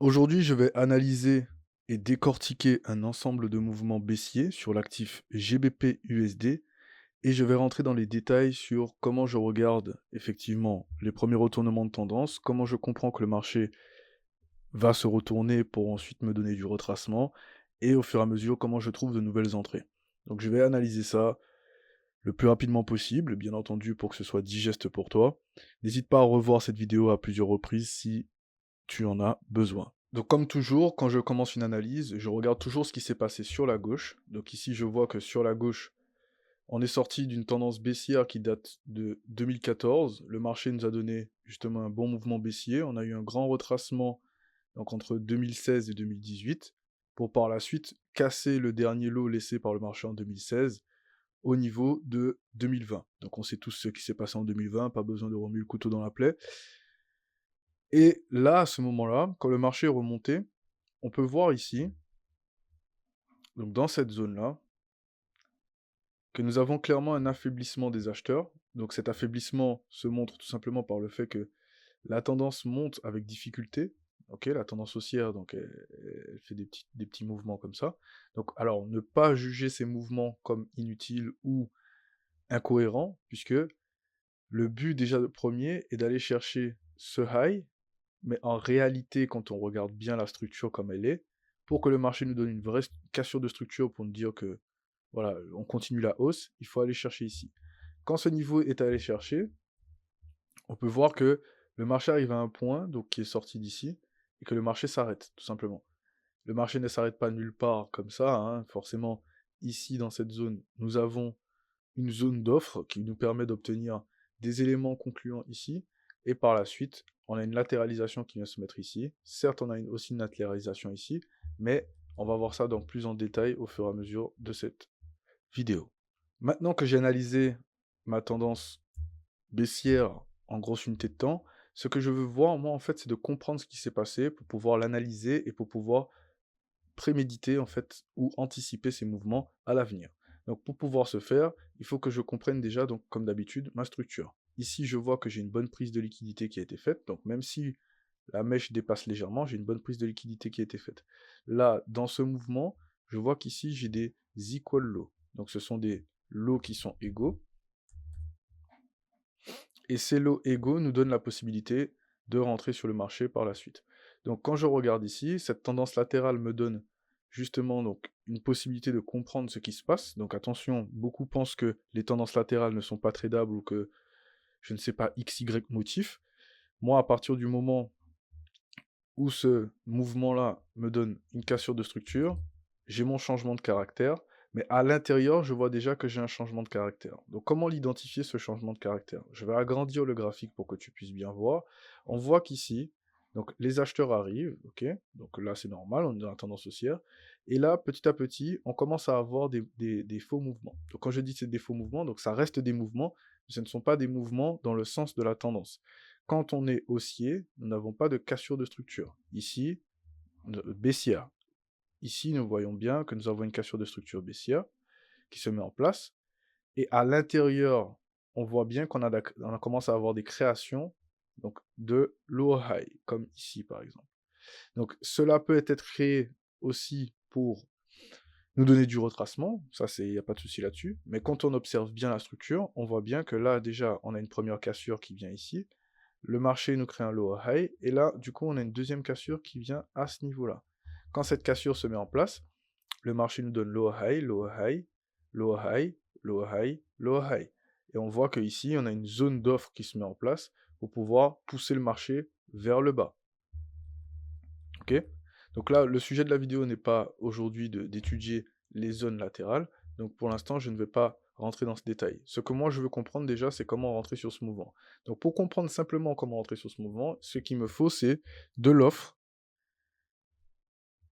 Aujourd'hui, je vais analyser et décortiquer un ensemble de mouvements baissiers sur l'actif GBP-USD et je vais rentrer dans les détails sur comment je regarde effectivement les premiers retournements de tendance, comment je comprends que le marché va se retourner pour ensuite me donner du retracement et au fur et à mesure comment je trouve de nouvelles entrées. Donc je vais analyser ça le plus rapidement possible, bien entendu pour que ce soit digeste pour toi. N'hésite pas à revoir cette vidéo à plusieurs reprises si tu en as besoin. Donc comme toujours, quand je commence une analyse, je regarde toujours ce qui s'est passé sur la gauche. Donc ici, je vois que sur la gauche, on est sorti d'une tendance baissière qui date de 2014. Le marché nous a donné justement un bon mouvement baissier. On a eu un grand retracement donc entre 2016 et 2018 pour par la suite casser le dernier lot laissé par le marché en 2016 au niveau de 2020. Donc on sait tous ce qui s'est passé en 2020, pas besoin de remuer le couteau dans la plaie. Et là, à ce moment-là, quand le marché est remonté, on peut voir ici, donc dans cette zone-là, que nous avons clairement un affaiblissement des acheteurs. Donc cet affaiblissement se montre tout simplement par le fait que la tendance monte avec difficulté. Ok, la tendance haussière, donc elle fait des petits mouvements comme ça. Donc alors, ne pas juger ces mouvements comme inutiles ou incohérents, puisque le but déjà le premier est d'aller chercher ce high, mais en réalité, quand on regarde bien la structure comme elle est, pour que le marché nous donne une vraie cassure de structure pour nous dire que voilà, on continue la hausse, il faut aller chercher ici. Quand ce niveau est allé chercher, on peut voir que le marché arrive à un point, donc qui est sorti d'ici, et que le marché s'arrête, tout simplement. Le marché ne s'arrête pas nulle part comme ça, hein. Forcément, ici, dans cette zone, nous avons une zone d'offre qui nous permet d'obtenir des éléments concluants ici, et par la suite, on a une latéralisation qui vient se mettre ici. Certes, on a aussi une latéralisation ici, mais on va voir ça dans plus en détail au fur et à mesure de cette vidéo. Maintenant que j'ai analysé ma tendance baissière en grosse unité de temps, ce que je veux voir, moi, en fait, c'est de comprendre ce qui s'est passé pour pouvoir l'analyser et pour pouvoir préméditer, en fait, ou anticiper ces mouvements à l'avenir. Donc, pour pouvoir ce faire, il faut que je comprenne déjà, donc, comme d'habitude, ma structure. Ici, je vois que j'ai une bonne prise de liquidité qui a été faite, donc même si la mèche dépasse légèrement, j'ai une bonne prise de liquidité qui a été faite. Là, dans ce mouvement, je vois qu'ici, j'ai des equal lows. Donc, ce sont des lots qui sont égaux, et ces lots égaux nous donnent la possibilité de rentrer sur le marché par la suite. Donc quand je regarde ici, cette tendance latérale me donne justement donc une possibilité de comprendre ce qui se passe. Donc attention, beaucoup pensent que les tendances latérales ne sont pas tradables ou que je ne sais pas X, Y motif. Moi, à partir du moment où ce mouvement-là me donne une cassure de structure, j'ai mon changement de caractère, mais à l'intérieur, je vois déjà que j'ai un changement de caractère. Donc comment l'identifier, ce changement de caractère? Je vais agrandir le graphique pour que tu puisses bien voir. On voit qu'ici, donc les acheteurs arrivent, ok? Donc là, c'est normal, on est dans la tendance haussière. Et là, petit à petit, on commence à avoir des faux mouvements. Donc quand je dis que c'est des faux mouvements, donc ça reste des mouvements, mais ce ne sont pas des mouvements dans le sens de la tendance. Quand on est haussier, nous n'avons pas de cassure de structure. Ici, baissière. Ici, nous voyons bien que nous avons une cassure de structure baissière qui se met en place. Et à l'intérieur, on voit bien on a commencé à avoir des créations donc, de low high, comme ici par exemple. Donc cela peut être créé aussi pour nous donner du retracement, ça il n'y a pas de souci là-dessus, mais quand on observe bien la structure, on voit bien que là déjà on a une première cassure qui vient ici, le marché nous crée un lower high, et là, du coup, on a une deuxième cassure qui vient à ce niveau-là. Quand cette cassure se met en place, le marché nous donne lower high, lower high, lower high, lower high, lower high. Et on voit qu'ici, on a une zone d'offre qui se met en place pour pouvoir pousser le marché vers le bas. Ok? Donc là, le sujet de la vidéo n'est pas aujourd'hui d'étudier les zones latérales, donc pour l'instant, je ne vais pas rentrer dans ce détail. Ce que moi je veux comprendre déjà, c'est comment rentrer sur ce mouvement. Donc pour comprendre simplement comment rentrer sur ce mouvement, ce qu'il me faut, c'est de l'offre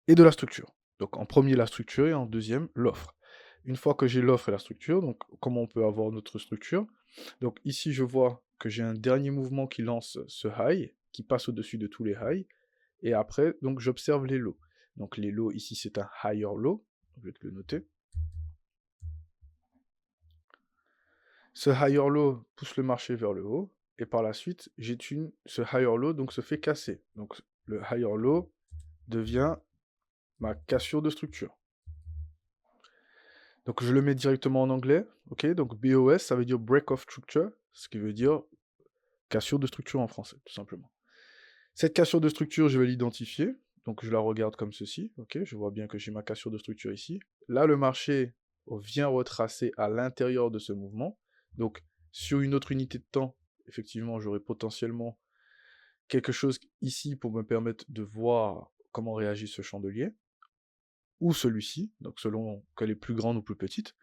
et de la structure. Donc en premier, la structure, et en deuxième, l'offre. Une fois que j'ai l'offre et la structure, donc comment on peut avoir notre structure? Donc ici, je vois que j'ai un dernier mouvement qui lance ce high, qui passe au-dessus de tous les highs, et après, donc j'observe les lows. Donc les lows, ici, c'est un higher low, je vais te le noter. Ce higher low pousse le marché vers le haut, et par la suite, ce higher low donc se fait casser. Donc le higher low devient ma cassure de structure. Donc je le mets directement en anglais, ok? Donc BOS, ça veut dire break of structure, ce qui veut dire cassure de structure en français, tout simplement. Cette cassure de structure, je vais l'identifier. Donc je la regarde comme ceci, ok? Je vois bien que j'ai ma cassure de structure ici. Là, le marché vient retracer à l'intérieur de ce mouvement. Donc sur une autre unité de temps, effectivement, j'aurai potentiellement quelque chose ici pour me permettre de voir comment réagit ce chandelier, ou celui-ci, donc selon qu'elle est plus grande ou plus petite.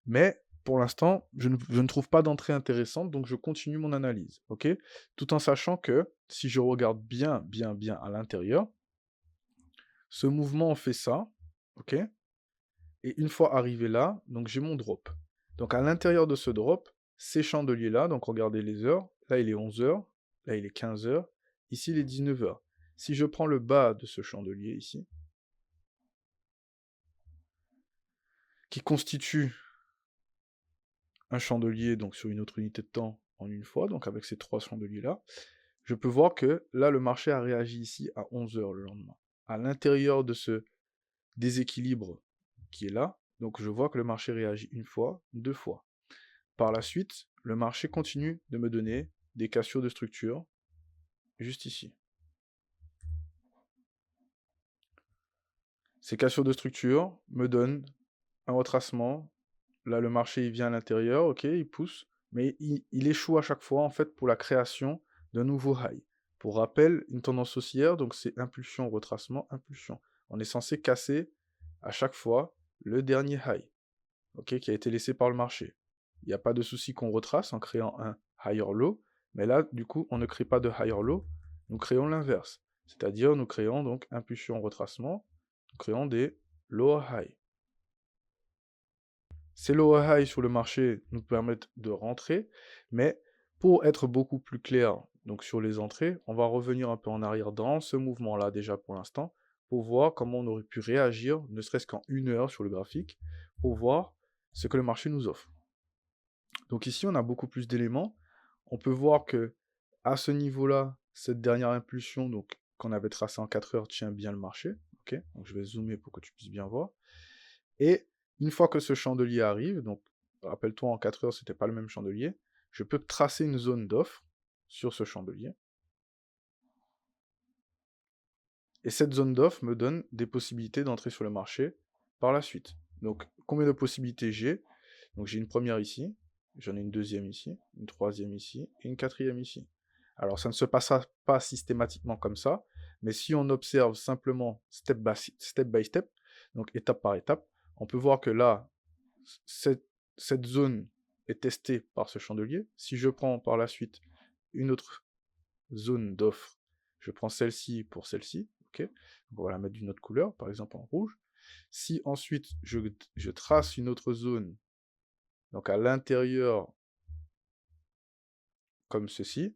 Mais pour l'instant, je ne trouve pas d'entrée intéressante, donc je continue mon analyse, ok? Tout en sachant que si je regarde bien à l'intérieur, ce mouvement fait ça, ok? Et une fois arrivé là, donc j'ai mon drop. Donc à l'intérieur de ce drop, ces chandeliers-là, donc regardez les heures, là il est 11 heures, là il est 15 heures, ici il est 19 heures. Si je prends le bas de ce chandelier ici, qui constitue un chandelier donc sur une autre unité de temps en une fois, donc avec ces trois chandeliers-là, je peux voir que là, le marché a réagi ici à 11 heures le lendemain. À l'intérieur de ce déséquilibre qui est là, donc je vois que le marché réagit une fois, deux fois. Par la suite, le marché continue de me donner des cassures de structure, juste ici. Ces cassures de structure me donnent un retracement. Là, le marché il vient à l'intérieur, ok, il pousse, mais il échoue à chaque fois, en fait, pour la création d'un nouveau high. Pour rappel, une tendance haussière, donc c'est impulsion, retracement, impulsion. On est censé casser à chaque fois le dernier high, ok, qui a été laissé par le marché. Il n'y a pas de souci qu'on retrace en créant un higher low, mais là, du coup, on ne crée pas de higher low, nous créons l'inverse. C'est-à-dire, nous créons donc impulsion, retracement, nous créons des lower high. Ces lower high sur le marché nous permettent de rentrer, mais pour être beaucoup plus clair donc sur les entrées, on va revenir un peu en arrière dans ce mouvement-là déjà pour l'instant, pour voir comment on aurait pu réagir, ne serait-ce qu'en une heure sur le graphique, pour voir ce que le marché nous offre. Donc ici, on a beaucoup plus d'éléments. On peut voir que à ce niveau-là, cette dernière impulsion donc qu'on avait tracée en 4 heures tient bien le marché. Ok, donc je vais zoomer pour que tu puisses bien voir. Et une fois que ce chandelier arrive, donc rappelle-toi en 4 heures, c'était pas le même chandelier, je peux tracer une zone d'offre sur ce chandelier. Et cette zone d'offre me donne des possibilités d'entrer sur le marché par la suite. Donc combien de possibilités j'ai? Donc j'ai une première ici, j'en ai une deuxième ici, une troisième ici, et une quatrième ici. Alors ça ne se passera pas systématiquement comme ça, mais si on observe simplement step by step, donc étape par étape, on peut voir que là, cette zone est testée par ce chandelier. Si je prends par la suite une autre zone d'offre, je prends celle-ci pour celle-ci, ok? On va la mettre d'une autre couleur, par exemple en rouge. Si ensuite je trace une autre zone, donc à l'intérieur, comme ceci,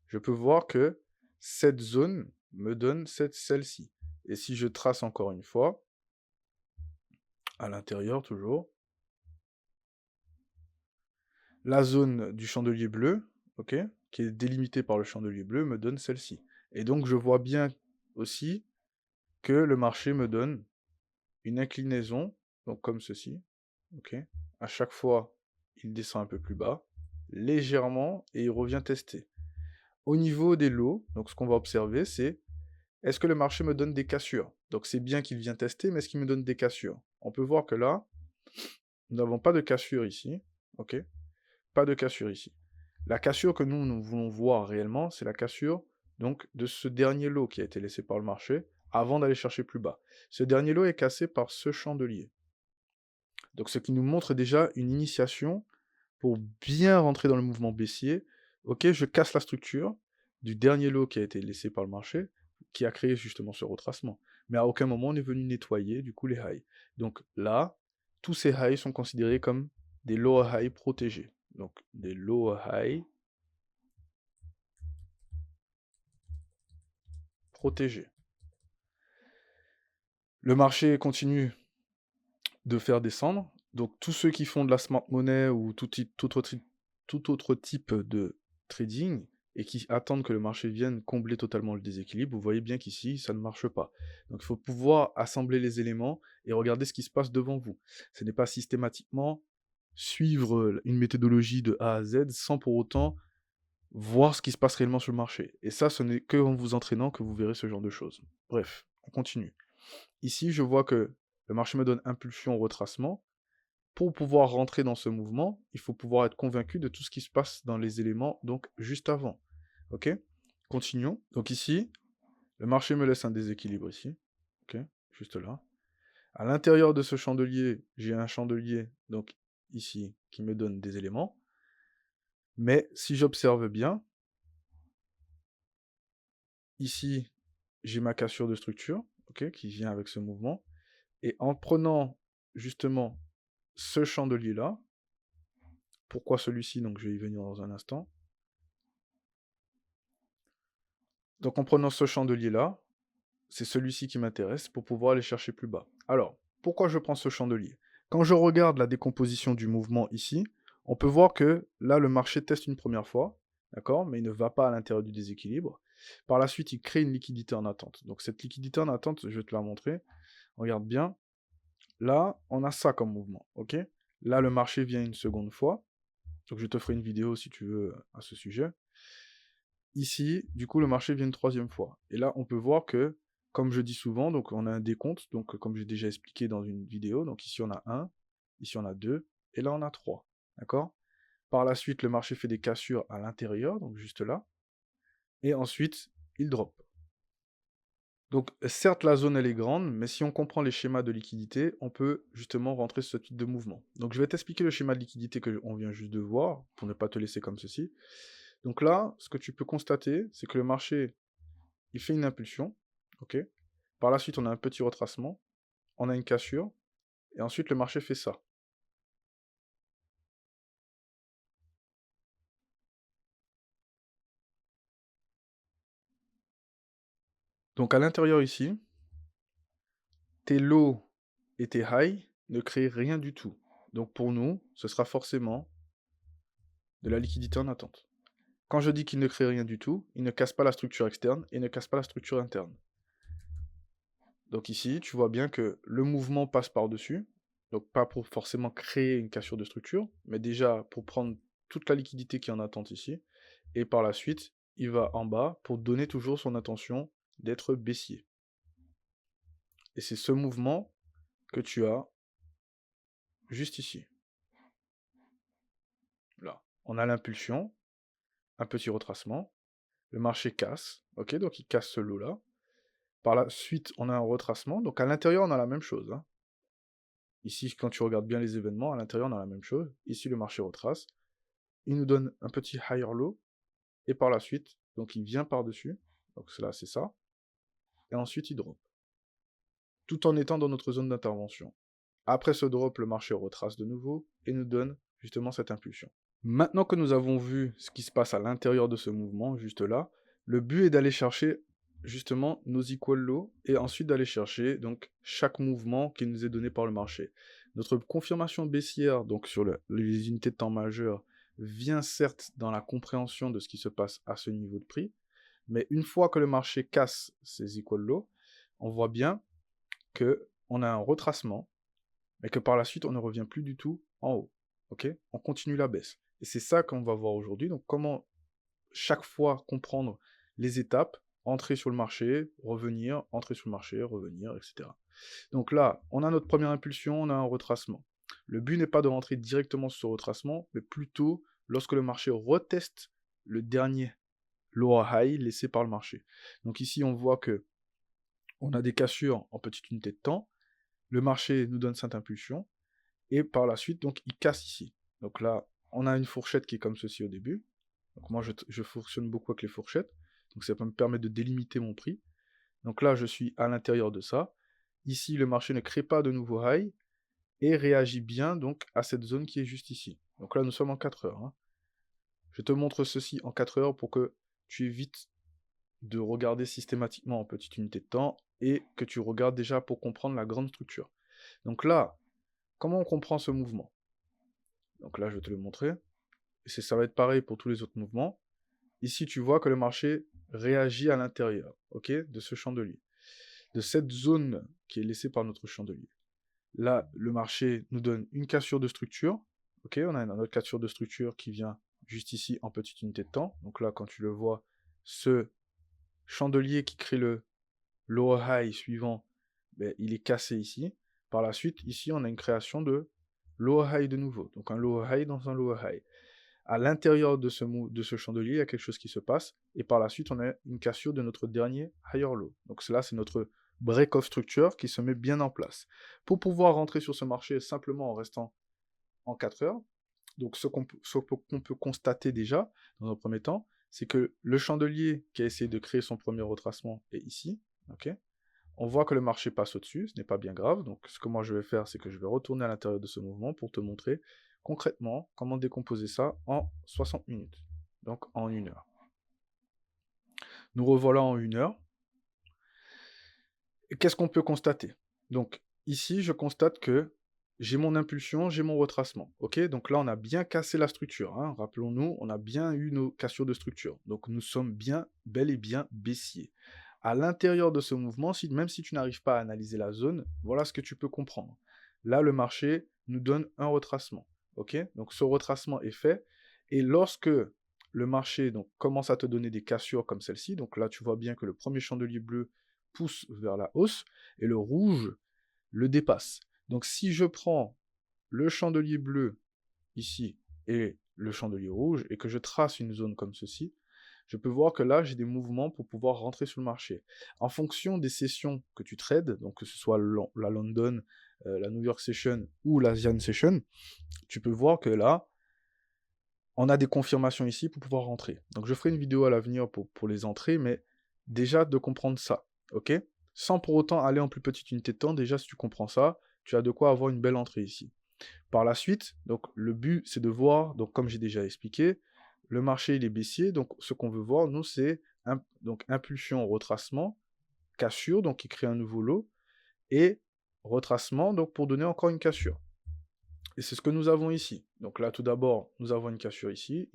je peux voir que cette zone me donne celle-ci. Et si je trace encore une fois, à l'intérieur toujours, la zone du chandelier bleu, ok, qui est délimitée par le chandelier bleu, me donne celle-ci. Et donc je vois bien aussi que le marché me donne une inclinaison, donc comme ceci, ok. À chaque fois, il descend un peu plus bas, légèrement, et il revient tester. Au niveau des lots, donc ce qu'on va observer, c'est est-ce que le marché me donne des cassures? Donc c'est bien qu'il vient tester, mais est-ce qu'il me donne des cassures? On peut voir que là, nous n'avons pas de cassure ici, ok? Pas de cassure ici. La cassure que nous voulons voir réellement, c'est la cassure donc de ce dernier lot qui a été laissé par le marché avant d'aller chercher plus bas. Ce dernier lot est cassé par ce chandelier. Donc ce qui nous montre déjà une initiation pour bien rentrer dans le mouvement baissier. Ok, je casse la structure du dernier lot qui a été laissé par le marché, qui a créé justement ce retracement. Mais à aucun moment on est venu nettoyer du coup les highs. Donc là, tous ces highs sont considérés comme des lower highs protégés. Donc des lower highs protégés. Le marché continue de faire descendre. Donc tous ceux qui font de la smart money ou tout autre type de trading et qui attendent que le marché vienne combler totalement le déséquilibre, vous voyez bien qu'ici, ça ne marche pas. Donc il faut pouvoir assembler les éléments et regarder ce qui se passe devant vous. Ce n'est pas systématiquement suivre une méthodologie de A à Z sans pour autant voir ce qui se passe réellement sur le marché. Et ça, ce n'est que en vous entraînant que vous verrez ce genre de choses. Bref, on continue. Ici, je vois que le marché me donne impulsion au retracement. Pour pouvoir rentrer dans ce mouvement, il faut pouvoir être convaincu de tout ce qui se passe dans les éléments, donc juste avant. Ok? Continuons. Donc ici, le marché me laisse un déséquilibre ici. Ok? Juste là. À l'intérieur de ce chandelier, j'ai un chandelier, donc ici, qui me donne des éléments. Mais si j'observe bien, ici, j'ai ma cassure de structure, ok, qui vient avec ce mouvement. Et en prenant justement ce chandelier-là, pourquoi celui-ci? Donc je vais y venir dans un instant. Donc en prenant ce chandelier-là, c'est celui-ci qui m'intéresse pour pouvoir aller chercher plus bas. Alors, pourquoi je prends ce chandelier? Quand je regarde la décomposition du mouvement ici, on peut voir que là, le marché teste une première fois, d'accord, mais il ne va pas à l'intérieur du déséquilibre. Par la suite, il crée une liquidité en attente. Donc cette liquidité en attente, je vais te la montrer. Regarde bien. Là, on a ça comme mouvement, ok? Là, le marché vient une seconde fois. Donc je te ferai une vidéo si tu veux à ce sujet. Ici, du coup, le marché vient une troisième fois. Et là, on peut voir que, comme je dis souvent, donc on a un décompte, donc comme j'ai déjà expliqué dans une vidéo, donc ici on a 1, ici on a 2, et là on a 3. D'accord? Par la suite, le marché fait des cassures à l'intérieur, donc juste là, et ensuite, il drop. Donc certes, la zone elle est grande, mais si on comprend les schémas de liquidité, on peut justement rentrer ce type de mouvement. Donc je vais t'expliquer le schéma de liquidité que on vient juste de voir, pour ne pas te laisser comme ceci. Donc là, ce que tu peux constater, c'est que le marché il fait une impulsion, ok. Par la suite, on a un petit retracement, on a une cassure, et ensuite le marché fait ça. Donc à l'intérieur ici, tes lows et tes highs ne créent rien du tout. Donc pour nous, ce sera forcément de la liquidité en attente. Quand je dis qu'il ne crée rien du tout, il ne casse pas la structure externe et ne casse pas la structure interne. Donc ici, tu vois bien que le mouvement passe par-dessus, donc pas pour forcément créer une cassure de structure, mais déjà pour prendre toute la liquidité qui est en attente ici, et par la suite, il va en bas pour donner toujours son intention d'être baissier. Et c'est ce mouvement que tu as juste ici. Là, on a l'impulsion, un petit retracement, le marché casse, ok, donc il casse ce lot-là. Par la suite, on a un retracement, donc à l'intérieur, on a la même chose, hein. Ici, quand tu regardes bien les événements, à l'intérieur, on a la même chose. Ici, le marché retrace. Il nous donne un petit higher low. Et par la suite, donc il vient par-dessus. Donc là, c'est ça. Et ensuite, il drop. Tout en étant dans notre zone d'intervention. Après ce drop, le marché retrace de nouveau et nous donne justement cette impulsion. Maintenant que nous avons vu ce qui se passe à l'intérieur de ce mouvement, juste là, le but est d'aller chercher justement nos equal lows et ensuite d'aller chercher donc chaque mouvement qui nous est donné par le marché. Notre confirmation baissière donc sur les unités de temps majeures vient certes dans la compréhension de ce qui se passe à ce niveau de prix, mais une fois que le marché casse ces equal lows, on voit bien que on a un retracement, mais que par la suite on ne revient plus du tout en haut. Ok? On continue la baisse. Et c'est ça qu'on va voir aujourd'hui. Donc comment chaque fois comprendre les étapes, entrer sur le marché, revenir, entrer sur le marché, revenir, etc. Donc là, on a notre première impulsion, on a un retracement. Le but n'est pas de rentrer directement sur ce retracement, mais plutôt lorsque le marché reteste le dernier lower high laissé par le marché. Donc ici, on voit que on a des cassures en petite unité de temps, le marché nous donne cette impulsion, et par la suite, donc, il casse ici. Donc là, on a une fourchette qui est comme ceci au début. Donc moi, je fonctionne beaucoup avec les fourchettes. Donc ça peut me permettre de délimiter mon prix. Donc là, je suis à l'intérieur de ça. Ici, le marché ne crée pas de nouveau high et réagit bien donc à cette zone qui est juste ici. Donc là, nous sommes en 4 heures, hein. Je te montre ceci en 4 heures pour que tu évites de regarder systématiquement en petite unité de temps et que tu regardes déjà pour comprendre la grande structure. Donc là, comment on comprend ce mouvement? Donc là, je vais te le montrer. Et ça va être pareil pour tous les autres mouvements. ici, tu vois que le marché réagit à l'intérieur, ok, de ce chandelier, de cette zone qui est laissée par notre chandelier. Là, le marché nous donne une cassure de structure, ok, on a une autre cassure de structure qui vient juste ici en petite unité de temps. Donc là, quand tu le vois, ce chandelier qui crée le lower high suivant, ben, il est cassé ici. Par la suite, ici, on a une création de lower high de nouveau. Donc un lower high dans un lower high. À l'intérieur de ce chandelier, il y a quelque chose qui se passe. Et par la suite, on a une cassure de notre dernier higher low. Donc cela, c'est notre break-off structure qui se met bien en place. Pour pouvoir rentrer sur ce marché simplement en restant en 4 heures, donc ce qu'on peut constater déjà, dans un premier temps, c'est que le chandelier qui a essayé de créer son premier retracement est ici. Ok, on voit que le marché passe au-dessus, ce n'est pas bien grave. Donc ce que moi je vais faire, c'est que je vais retourner à l'intérieur de ce mouvement pour te montrer concrètement comment décomposer ça en 60 minutes. Donc en 1 heure. Nous revoilà en 1 heure. Et qu'est-ce qu'on peut constater? Donc ici, je constate que j'ai mon impulsion, j'ai mon retracement. Ok, donc là, on a bien cassé la structure. Hein. Rappelons-nous, on a bien eu nos cassures de structure. Donc nous sommes bien, bel et bien baissiers. À l'intérieur de ce mouvement, même si tu n'arrives pas à analyser la zone, voilà ce que tu peux comprendre. Là, le marché nous donne un retracement. Ok, donc ce retracement est fait. Et lorsque le marché donc, commence à te donner des cassures comme celle-ci, donc là, tu vois bien que le premier chandelier bleu pousse vers la hausse, et le rouge le dépasse. Donc si je prends le chandelier bleu ici et le chandelier rouge, et que je trace une zone comme ceci, je peux voir que là, j'ai des mouvements pour pouvoir rentrer sur le marché. En fonction des sessions que tu trades, donc que ce soit la London, la New York Session ou l'Asian Session, tu peux voir que là, on a des confirmations ici pour pouvoir rentrer. Donc je ferai une vidéo à l'avenir pour les entrées, mais déjà de comprendre ça, ok? Sans pour autant aller en plus petite unité de temps, déjà si tu comprends ça, tu as de quoi avoir une belle entrée ici. Par la suite, donc le but c'est de voir, donc comme j'ai déjà expliqué, le marché il est baissier, donc ce qu'on veut voir, nous, c'est donc impulsion, retracement, cassure, donc qui crée un nouveau lot, et retracement, donc pour donner encore une cassure. Et c'est ce que nous avons ici. Donc là, tout d'abord, nous avons une cassure ici,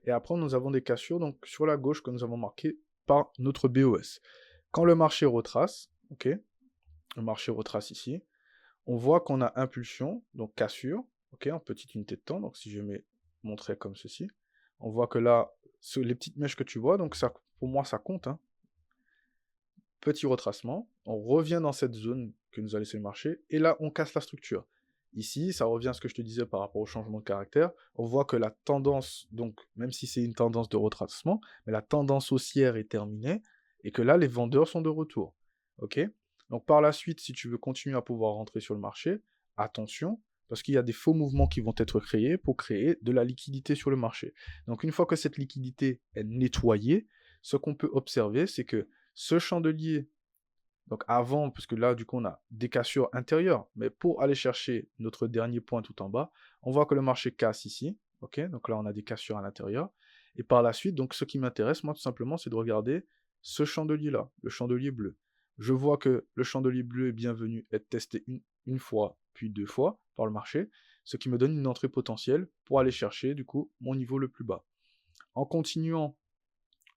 et après, nous avons des cassures donc, sur la gauche que nous avons marquées par notre BOS. Quand le marché retrace, ok, le marché retrace ici, on voit qu'on a impulsion, donc cassure, ok, en petite unité de temps, donc si je mets mon trait comme ceci, on voit que là, les petites mèches que tu vois, donc ça, pour moi, ça compte, hein. Petit retracement, on revient dans cette zone que nous a laissé le marché, et là, on casse la structure. Ici, ça revient à ce que je te disais par rapport au changement de caractère. On voit que la tendance, donc, même si c'est une tendance de retracement, mais la tendance haussière est terminée, et que là, les vendeurs sont de retour. Ok? Donc, par la suite, si tu veux continuer à pouvoir rentrer sur le marché, attention, parce qu'il y a des faux mouvements qui vont être créés pour créer de la liquidité sur le marché. Donc, une fois que cette liquidité est nettoyée, ce qu'on peut observer, c'est que ce chandelier, donc avant, parce que là, du coup, on a des cassures intérieures, mais pour aller chercher notre dernier point tout en bas, on voit que le marché casse ici, ok? Donc là, on a des cassures à l'intérieur. Et par la suite, donc ce qui m'intéresse, moi, tout simplement, c'est de regarder ce chandelier-là, le chandelier bleu. Je vois que le chandelier bleu est bien venu être testé une fois, puis 2 fois par le marché, ce qui me donne une entrée potentielle pour aller chercher, du coup, mon niveau le plus bas. En continuant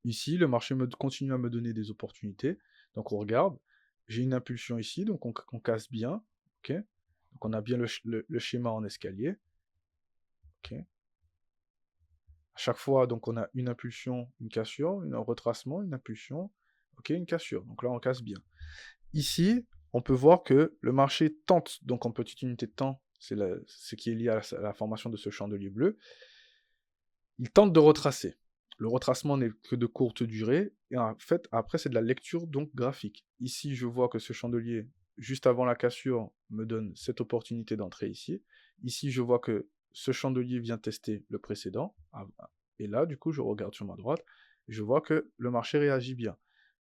ici, le marché continue à me donner des opportunités. Donc on regarde, j'ai une impulsion ici, donc on casse bien. Ok, donc on a bien le schéma en escalier. Ok. À chaque fois, donc on a une impulsion, une cassure, un retracement, une impulsion, ok, une cassure. Donc là, on casse bien. Ici, on peut voir que le marché tente, donc en petite unité de temps, c'est ce qui est lié à la formation de ce chandelier bleu, il tente de retracer. Le retracement n'est que de courte durée, et en fait, après, c'est de la lecture donc graphique. Ici, je vois que ce chandelier, juste avant la cassure, me donne cette opportunité d'entrer ici. Ici, je vois que ce chandelier vient tester le précédent, et là, du coup, je regarde sur ma droite, et je vois que le marché réagit bien.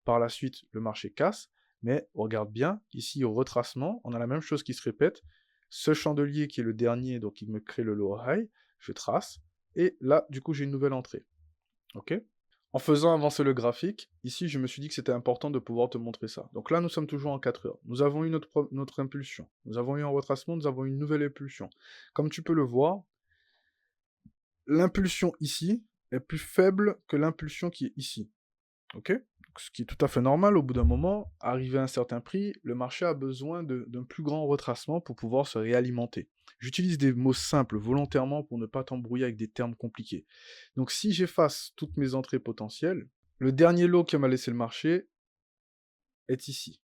Par la suite, le marché casse, mais on regarde bien, ici, au retracement, on a la même chose qui se répète. Ce chandelier qui est le dernier, donc il me crée le lower high, je trace, et là, du coup, j'ai une nouvelle entrée. Ok? En faisant avancer le graphique, ici, je me suis dit que c'était important de pouvoir te montrer ça. Donc là, nous sommes toujours en 4 heures. Nous avons eu notre impulsion. Nous avons eu un retracement, nous avons eu une nouvelle impulsion. Comme tu peux le voir, l'impulsion ici est plus faible que l'impulsion qui est ici. Ok? Donc, ce qui est tout à fait normal, au bout d'un moment, arrivé à un certain prix, le marché a besoin d'un plus grand retracement pour pouvoir se réalimenter. J'utilise des mots simples volontairement pour ne pas t'embrouiller avec des termes compliqués. Donc si j'efface toutes mes entrées potentielles, le dernier lot qui m'a laissé le marché est ici.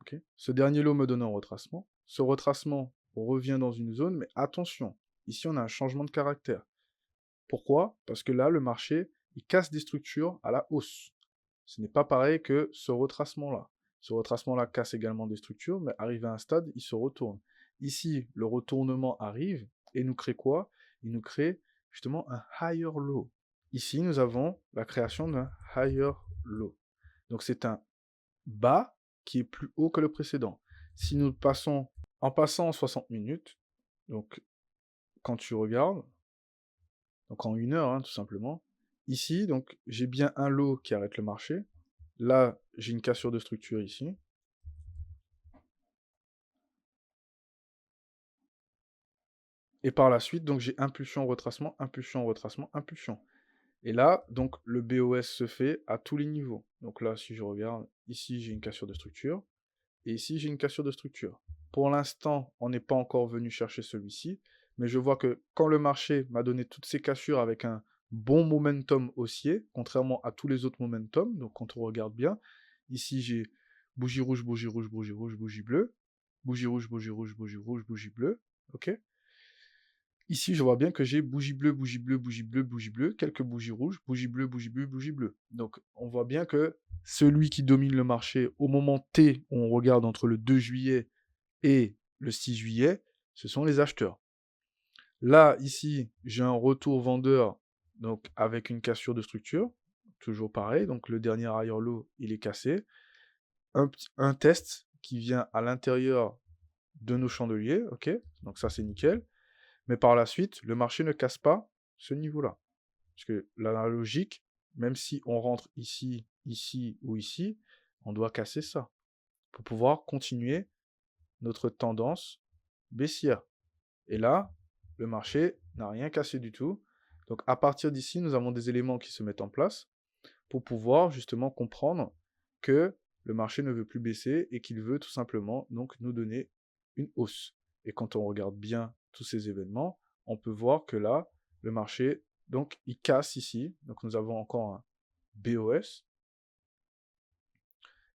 Ok? Ce dernier lot me donne un retracement. Ce retracement revient dans une zone, mais attention, ici on a un changement de caractère. Pourquoi? Parce que là, le marché, il casse des structures à la hausse. Ce n'est pas pareil que ce retracement-là. Ce retracement-là casse également des structures, mais arrivé à un stade, il se retourne. Ici, le retournement arrive et nous crée quoi? Il nous crée justement un higher low. Ici, nous avons la création d'un higher low. Donc c'est un bas qui est plus haut que le précédent. Si nous passons, en passant en 60 minutes, donc quand tu regardes, donc en 1 heure, hein, tout simplement, ici, donc j'ai bien un lot qui arrête le marché. Là, j'ai une cassure de structure ici. Et par la suite, donc j'ai impulsion, retracement, impulsion, retracement, impulsion. Et là, donc le BOS se fait à tous les niveaux. Donc là, si je regarde, ici j'ai une cassure de structure, et ici j'ai une cassure de structure. Pour l'instant, on n'est pas encore venu chercher celui-ci, mais je vois que quand le marché m'a donné toutes ces cassures avec un bon momentum haussier, contrairement à tous les autres momentum, donc quand on regarde bien, ici j'ai bougie rouge, bougie rouge, bougie rouge, bougie bleue, bougie rouge, bougie rouge, bougie rouge, bougie bleue, ok? Ici, je vois bien que j'ai bougie bleue, bougie bleue, bougie bleue, bougie bleue, quelques bougies rouges, bougie bleue, bougie bleue, bougie bleue. Donc, on voit bien que celui qui domine le marché au moment T, où on regarde entre le 2 juillet et le 6 juillet, ce sont les acheteurs. Là, ici, j'ai un retour vendeur, donc avec une cassure de structure, toujours pareil, donc le dernier higher low, il est cassé. Un test qui vient à l'intérieur de nos chandeliers, ok, donc ça c'est nickel. Mais par la suite, le marché ne casse pas ce niveau-là. Parce que la logique, même si on rentre ici, ici ou ici, on doit casser ça pour pouvoir continuer notre tendance baissière. Et là, le marché n'a rien cassé du tout. Donc à partir d'ici, nous avons des éléments qui se mettent en place pour pouvoir justement comprendre que le marché ne veut plus baisser et qu'il veut tout simplement donc nous donner une hausse. Et quand on regarde bien tous ces événements, on peut voir que là, le marché, donc il casse ici. Donc nous avons encore un BOS.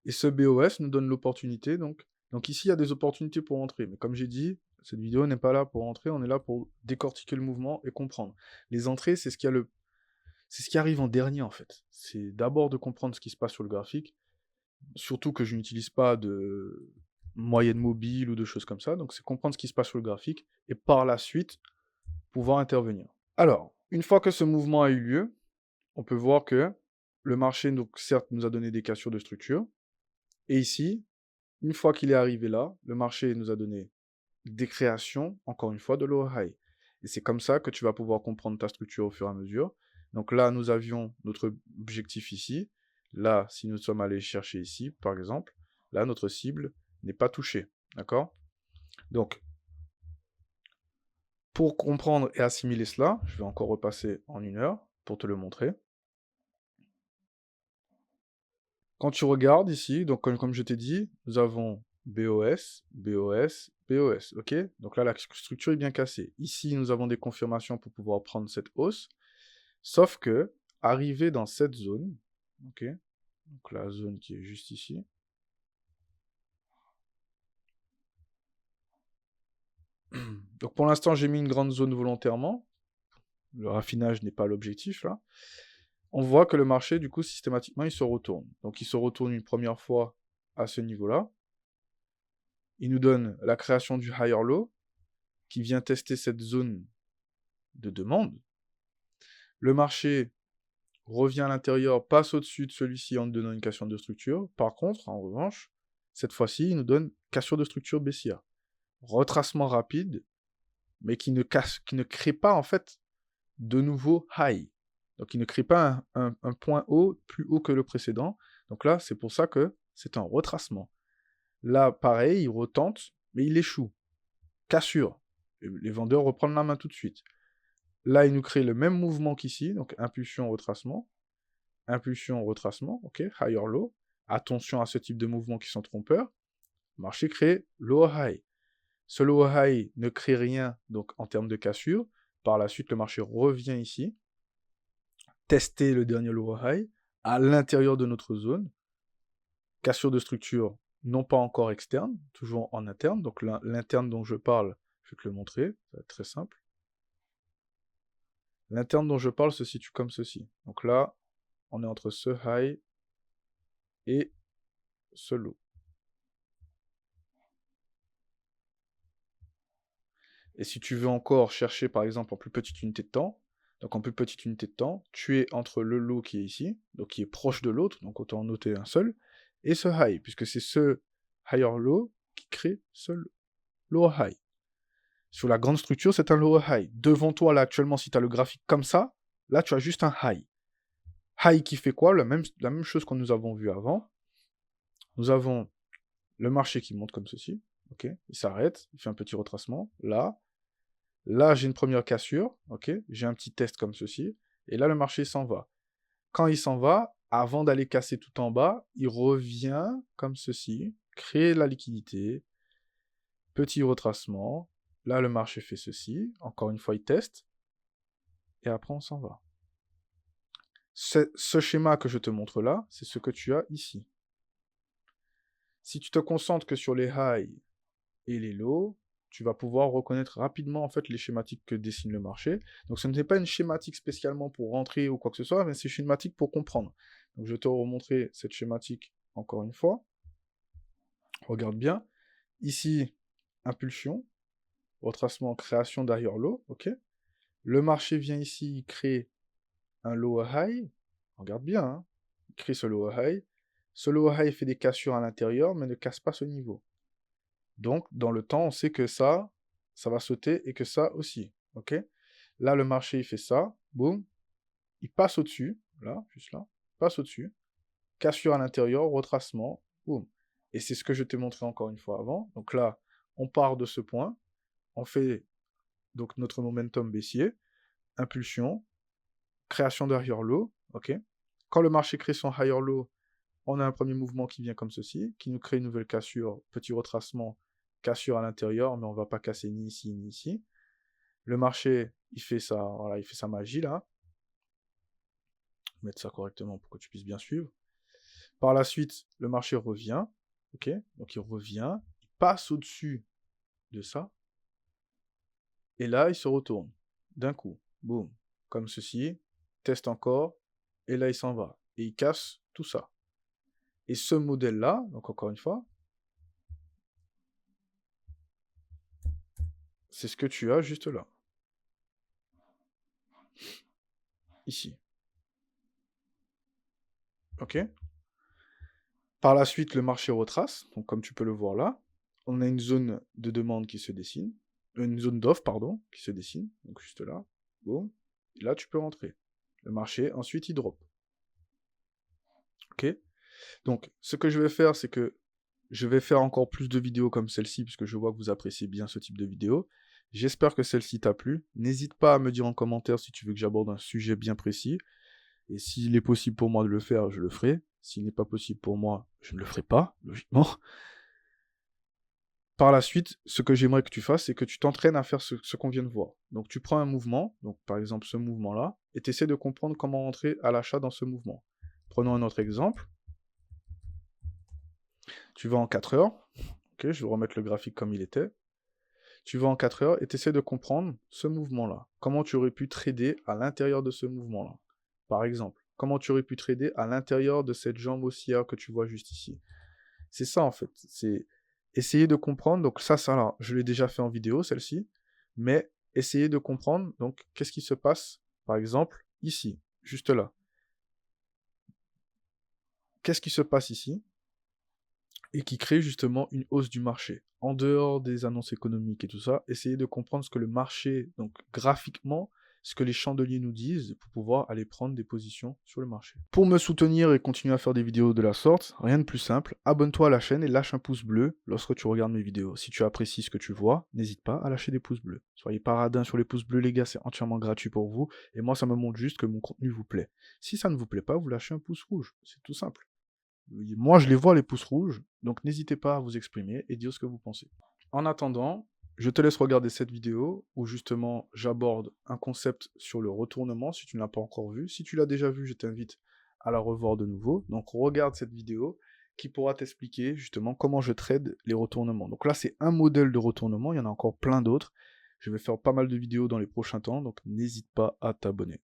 Et ce BOS nous donne l'opportunité. Donc ici, il y a des opportunités pour entrer. Mais comme j'ai dit, cette vidéo n'est pas là pour entrer, on est là pour décortiquer le mouvement et comprendre. Les entrées, c'est ce qui arrive en dernier en fait. C'est d'abord de comprendre ce qui se passe sur le graphique, surtout que je n'utilise pas de moyenne mobile ou de choses comme ça, donc c'est comprendre ce qui se passe sur le graphique et par la suite pouvoir intervenir. Alors, une fois que ce mouvement a eu lieu, on peut voir que le marché, donc certes, nous a donné des cassures de structure, et ici, une fois qu'il est arrivé là, le marché nous a donné des créations, encore une fois, de lower high. Et c'est comme ça que tu vas pouvoir comprendre ta structure au fur et à mesure. Donc là, nous avions notre objectif ici. Là, si nous sommes allés chercher ici, par exemple, là, notre cible n'est pas touchée. D'accord? Donc, pour comprendre et assimiler cela, je vais encore repasser en 1 heure pour te le montrer. Quand tu regardes ici, donc comme je t'ai dit, nous avons BOS, BOS, BOS, ok? Donc là, la structure est bien cassée. Ici, nous avons des confirmations pour pouvoir prendre cette hausse. Sauf que, arrivé dans cette zone, ok? Donc la zone qui est juste ici. Donc pour l'instant, j'ai mis une grande zone volontairement. Le raffinage n'est pas l'objectif, là. On voit que le marché, du coup, systématiquement, il se retourne. Donc il se retourne une première fois à ce niveau-là. Il nous donne la création du higher low, qui vient tester cette zone de demande. Le marché revient à l'intérieur, passe au-dessus de celui-ci en nous donnant une cassure de structure. Par contre, en revanche, cette fois-ci, il nous donne cassure de structure baissière. Retracement rapide, mais qui ne crée pas, en fait, de nouveau high. Donc, il ne crée pas un point haut plus haut que le précédent. Donc là, c'est pour ça que c'est un retracement. Là, pareil, il retente, mais il échoue. Cassure. Les vendeurs reprennent la main tout de suite. Là, il nous crée le même mouvement qu'ici, donc impulsion, retracement, ok, higher low. Attention à ce type de mouvements qui sont trompeurs. Marché crée lower high. Ce lower high ne crée rien donc en termes de cassure. Par la suite, le marché revient ici, tester le dernier lower high à l'intérieur de notre zone. Cassure de structure, non pas encore externe, toujours en interne. Donc l'interne dont je parle, je vais te le montrer, ça va être très simple. L'interne dont je parle se situe comme ceci. Donc là, on est entre ce high et ce low. Et si tu veux encore chercher, par exemple, en plus petite unité de temps, donc en plus petite unité de temps, tu es entre le low qui est ici, donc qui est proche de l'autre, donc autant en noter un seul, et ce high, puisque c'est ce higher low qui crée ce lower high. Sur la grande structure, c'est un lower high. Devant toi, là, actuellement, si tu as le graphique comme ça, là, tu as juste un high. High qui fait quoi? La même chose que nous avons vu avant. Nous avons le marché qui monte comme ceci, ok? Il s'arrête, il fait un petit retracement, là, j'ai une première cassure, ok? J'ai un petit test comme ceci, et là, le marché s'en va. Quand il s'en va, avant d'aller casser tout en bas, il revient comme ceci, créer la liquidité, petit retracement, là, le marché fait ceci, encore une fois, il teste, et après, on s'en va. Ce schéma que je te montre là, c'est ce que tu as ici. Si tu te concentres que sur les highs et les lows, tu vas pouvoir reconnaître rapidement en fait les schématiques que dessine le marché. Donc ce n'est pas une schématique spécialement pour rentrer ou quoi que ce soit, mais c'est une schématique pour comprendre. Donc je vais te remontrer cette schématique encore une fois. Regarde bien. Ici, impulsion, retracement, création derrière low, ok. Le marché vient ici, il crée un lower high. Regarde bien, hein. Il crée ce lower high. Ce lower high fait des cassures à l'intérieur, mais ne casse pas ce niveau. Donc, dans le temps, on sait que ça va sauter et que ça aussi, ok? Là, le marché, il fait ça, boum, il passe au-dessus, là, juste là, passe au-dessus, cassure à l'intérieur, retracement, boum. Et c'est ce que je t'ai montré encore une fois avant. Donc là, on part de ce point, on fait donc notre momentum baissier, impulsion, création de higher low, ok? Quand le marché crée son higher low, on a un premier mouvement qui vient comme ceci, qui nous crée une nouvelle cassure, petit retracement, cassure à l'intérieur, mais on ne va pas casser ni ici ni ici. Le marché, il fait ça, voilà, il fait sa magie là. Je vais mettre ça correctement pour que tu puisses bien suivre. Par la suite, le marché revient, ok? Donc il revient, il passe au-dessus de ça, et là il se retourne d'un coup, boum, comme ceci, teste encore, et là il s'en va, et il casse tout ça. Et ce modèle-là, donc encore une fois, c'est ce que tu as juste là. Ici. Ok? Par la suite, le marché retrace. Donc, comme tu peux le voir là, on a une zone de demande qui se dessine. Une zone d'offre, pardon, qui se dessine. Donc, juste là. Boum. Et là, tu peux rentrer. Le marché, ensuite, il drop. Ok? Donc, ce que je vais faire, c'est que je vais faire encore plus de vidéos comme celle-ci, puisque je vois que vous appréciez bien ce type de vidéo. J'espère que celle-ci t'a plu. N'hésite pas à me dire en commentaire si tu veux que j'aborde un sujet bien précis. Et s'il est possible pour moi de le faire, je le ferai. S'il n'est pas possible pour moi, je ne le ferai pas, logiquement. Par la suite, ce que j'aimerais que tu fasses, c'est que tu t'entraînes à faire ce qu'on vient de voir. Donc tu prends un mouvement, donc par exemple ce mouvement-là, et tu essaies de comprendre comment entrer à l'achat dans ce mouvement. Prenons un autre exemple. Tu vas en 4 heures. Ok, je vais remettre le graphique comme il était. Tu vas en 4 heures et tu essaies de comprendre ce mouvement-là. Comment tu aurais pu trader à l'intérieur de ce mouvement-là. Par exemple, comment tu aurais pu trader à l'intérieur de cette jambe haussière que tu vois juste ici. C'est ça en fait. C'est essayer de comprendre. Donc ça, alors, je l'ai déjà fait en vidéo, celle-ci. Mais essayer de comprendre, donc, qu'est-ce qui se passe, par exemple, ici, juste là. Qu'est-ce qui se passe ici et qui crée justement une hausse du marché. En dehors des annonces économiques et tout ça, essayez de comprendre ce que le marché, donc graphiquement, ce que les chandeliers nous disent pour pouvoir aller prendre des positions sur le marché. Pour me soutenir et continuer à faire des vidéos de la sorte, rien de plus simple, abonne-toi à la chaîne et lâche un pouce bleu lorsque tu regardes mes vidéos. Si tu apprécies ce que tu vois, n'hésite pas à lâcher des pouces bleus. Soyez paradins sur les pouces bleus les gars, c'est entièrement gratuit pour vous, et moi ça me montre juste que mon contenu vous plaît. Si ça ne vous plaît pas, vous lâchez un pouce rouge, c'est tout simple. Moi, je les vois, les pouces rouges, donc n'hésitez pas à vous exprimer et dire ce que vous pensez. En attendant, je te laisse regarder cette vidéo où justement j'aborde un concept sur le retournement, si tu ne l'as pas encore vu. Si tu l'as déjà vu, je t'invite à la revoir de nouveau. Donc regarde cette vidéo qui pourra t'expliquer justement comment je trade les retournements. Donc là, c'est un modèle de retournement, il y en a encore plein d'autres. Je vais faire pas mal de vidéos dans les prochains temps, donc n'hésite pas à t'abonner.